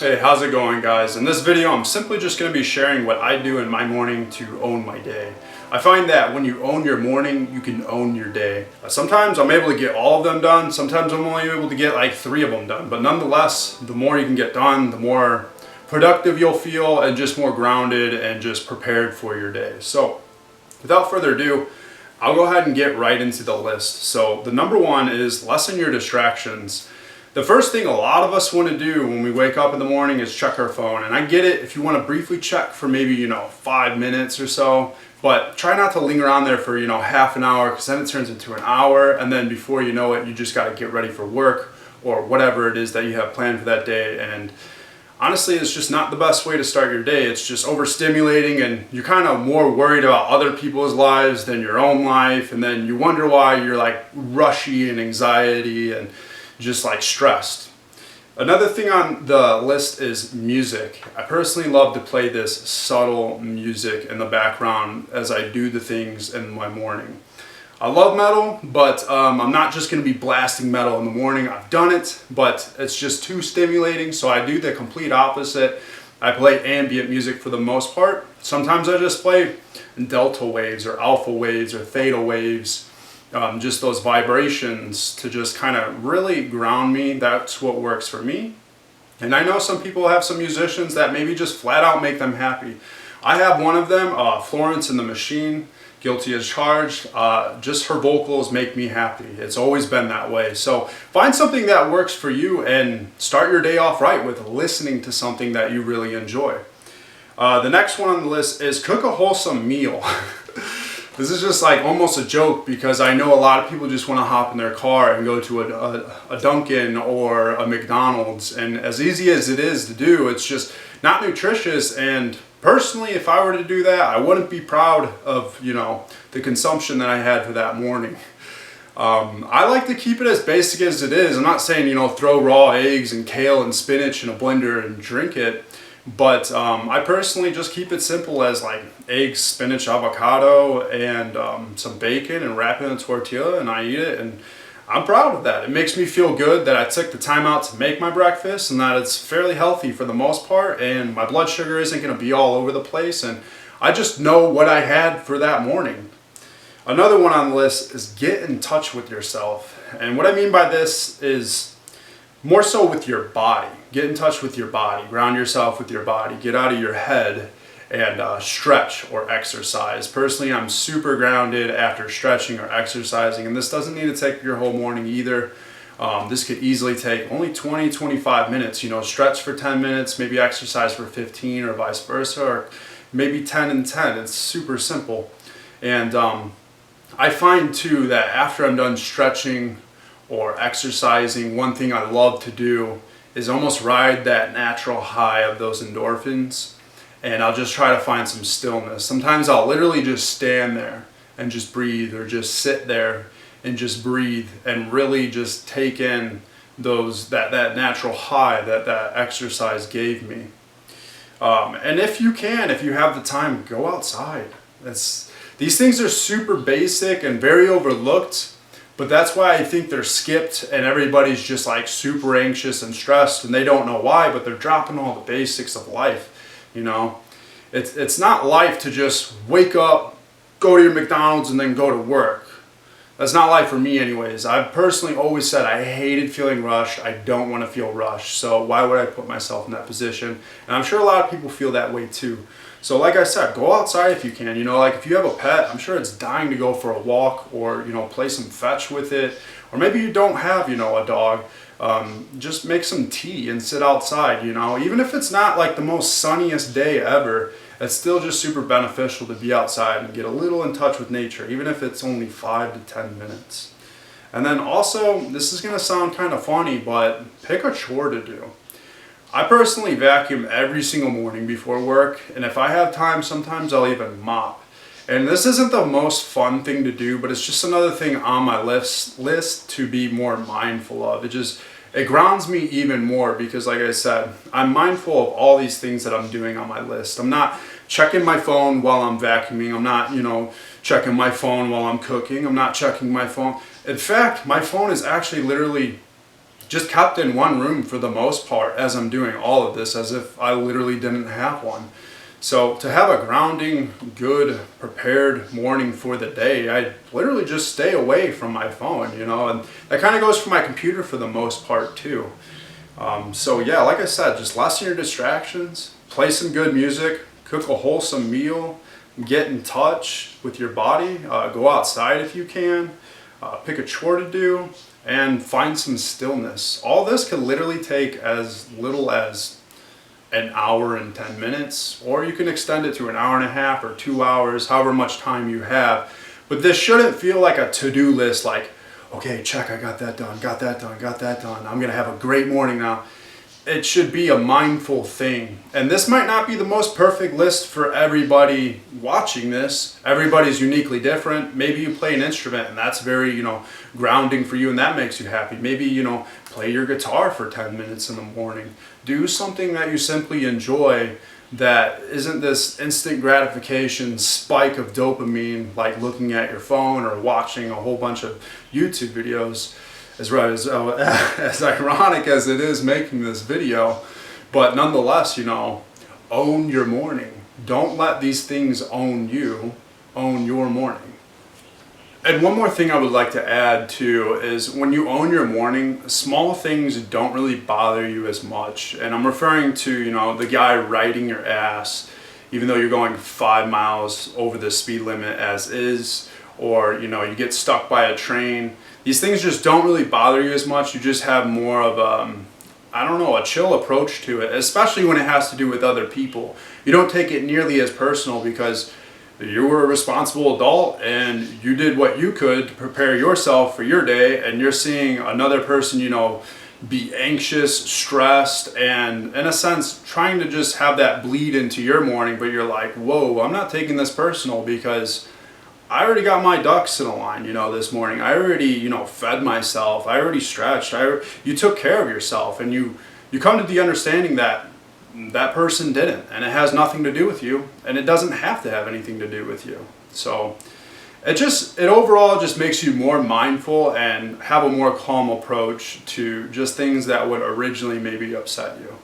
Hey, how's it going, guys? In this video, I'm simply just going to be sharing what I do in my morning to own my day. I find that when you own your morning, you can own your day. Sometimes I'm able to get all of them done. Sometimes I'm only able to get like 3 of them done. But nonetheless, the more you can get done, the more productive you'll feel and just more grounded and just prepared for your day. So without further ado, I'll go ahead and get right into the list. So the number one is lessen your distractions. The first thing a lot of us want to do when we wake up in the morning is check our phone. And I get it if you want to briefly check for maybe, 5 minutes or so, but try not to linger on there for, half an hour, because then it turns into an hour. And then before you know it, you just got to get ready for work or whatever it is that you have planned for that day. And honestly, it's just not the best way to start your day. It's just overstimulating, and you're kind of more worried about other people's lives than your own life. And then you wonder why you're like rushy and anxiety and just like stressed. Another thing on the list is music. I personally love to play this subtle music in the background as I do the things in my morning. I love metal, but I'm not just going to be blasting metal in the morning. I've done it, but it's just too stimulating, so I do the complete opposite. I play ambient music for the most part. Sometimes I just play delta waves or alpha waves or theta waves. Just those vibrations to just kind of really ground me. That's what works for me. And I know some people have some musicians that maybe just flat out make them happy. I have one of them, Florence and the Machine, Guilty as Charged. Just her vocals make me happy. It's always been that way. So find something that works for you and start your day off right with listening to something that you really enjoy. The next one on the list is cook a wholesome meal. This is just like almost a joke, because I know a lot of people just want to hop in their car and go to a Dunkin' or a McDonald's, and as easy as it is to do, it's just not nutritious. And personally, if I were to do that, I wouldn't be proud of the consumption that I had for that morning. I like to keep it as basic as it is. I'm not saying throw raw eggs and kale and spinach in a blender and drink it. But I personally just keep it simple as like eggs, spinach, avocado, and some bacon, and wrap it in a tortilla, and I eat it, and I'm proud of that. It makes me feel good that I took the time out to make my breakfast, and that it's fairly healthy for the most part, and my blood sugar isn't going to be all over the place, and I just know what I had for that morning. Another one on the list is get in touch with yourself. And what I mean by this is more so with your body. Get in touch with your body. Ground yourself with your body. Get out of your head and stretch or exercise. Personally, I'm super grounded after stretching or exercising, and this doesn't need to take your whole morning either. This could easily take only 20-25 minutes. Stretch for 10 minutes, maybe exercise for 15, or vice versa, or maybe 10 and 10. It's super simple. And I find too that after I'm done stretching or exercising, one thing I love to do is almost ride that natural high of those endorphins, and I'll just try to find some stillness. Sometimes I'll literally just stand there and just breathe, or just sit there and just breathe, and really just take in that natural high that exercise gave me. And if you have the time, go outside. These things are super basic and very overlooked. But that's why I think they're skipped, and everybody's just like super anxious and stressed, and they don't know why, but they're dropping all the basics of life. It's not life to just wake up, go to your McDonald's, and then go to work. That's not life for me anyways. I've personally always said I hated feeling rushed. I don't want to feel rushed. So why would I put myself in that position? And I'm sure a lot of people feel that way too. So like I said, go outside if you can. Like if you have a pet, I'm sure it's dying to go for a walk, or, play some fetch with it. Or maybe you don't have, a dog. Just make some tea and sit outside, Even if it's not like the most sunniest day ever, it's still just super beneficial to be outside and get a little in touch with nature, even if it's only 5 to 10 minutes. And then also, this is going to sound kind of funny, but pick a chore to do. I personally vacuum every single morning before work, and if I have time, sometimes I'll even mop. And this isn't the most fun thing to do, but it's just another thing on my list to be more mindful of. It grounds me even more, because like I said, I'm mindful of all these things that I'm doing on my list. I'm not checking my phone while I'm vacuuming. I'm not, checking my phone while I'm cooking. I'm not checking my phone. In fact, my phone is actually literally just kept in one room for the most part as I'm doing all of this, as if I literally didn't have one. So to have a grounding, good, prepared morning for the day, I literally just stay away from my phone, you know, and that kind of goes for my computer for the most part too. So yeah, like I said, just lessen your distractions, play some good music, cook a wholesome meal, get in touch with your body, go outside if you can, pick a chore to do, and find some stillness. All this could literally take as little as an hour and 10 minutes, or you can extend it to an hour and a half or 2 hours, however much time you have. But this shouldn't feel like a to-do list, like, okay, check, I got that done, got that done, got that done. I'm gonna have a great morning now. It should be a mindful thing. And this might not be the most perfect list for everybody watching this. Everybody's uniquely different. Maybe you play an instrument and that's very, you know, grounding for you and that makes you happy. Maybe, you know, play your guitar for 10 minutes in the morning. Do something that you simply enjoy that isn't this instant gratification spike of dopamine, like looking at your phone or watching a whole bunch of YouTube videos. As ironic as it is making this video, but nonetheless, you know, own your morning. Don't let these things own you. Own your morning. And one more thing I would like to add too is when you own your morning, small things don't really bother you as much. And I'm referring to, you know, the guy riding your ass, even though you're going 5 miles over the speed limit as is, or, you know, you get stuck by a train. These things just don't really bother you as much. You just have more of I don't know, a chill approach to it, especially when it has to do with other people. You don't take it nearly as personal because you were a responsible adult and you did what you could to prepare yourself for your day, and you're seeing another person, you know, be anxious, stressed, and in a sense trying to just have that bleed into your morning, but you're like, whoa, I'm not taking this personal because I already got my ducks in a line, you know, this morning. I already, you know, fed myself. I already stretched. You took care of yourself, and you come to the understanding that that person didn't, and it has nothing to do with you, and it doesn't have to have anything to do with you. So it overall just makes you more mindful and have a more calm approach to just things that would originally maybe upset you.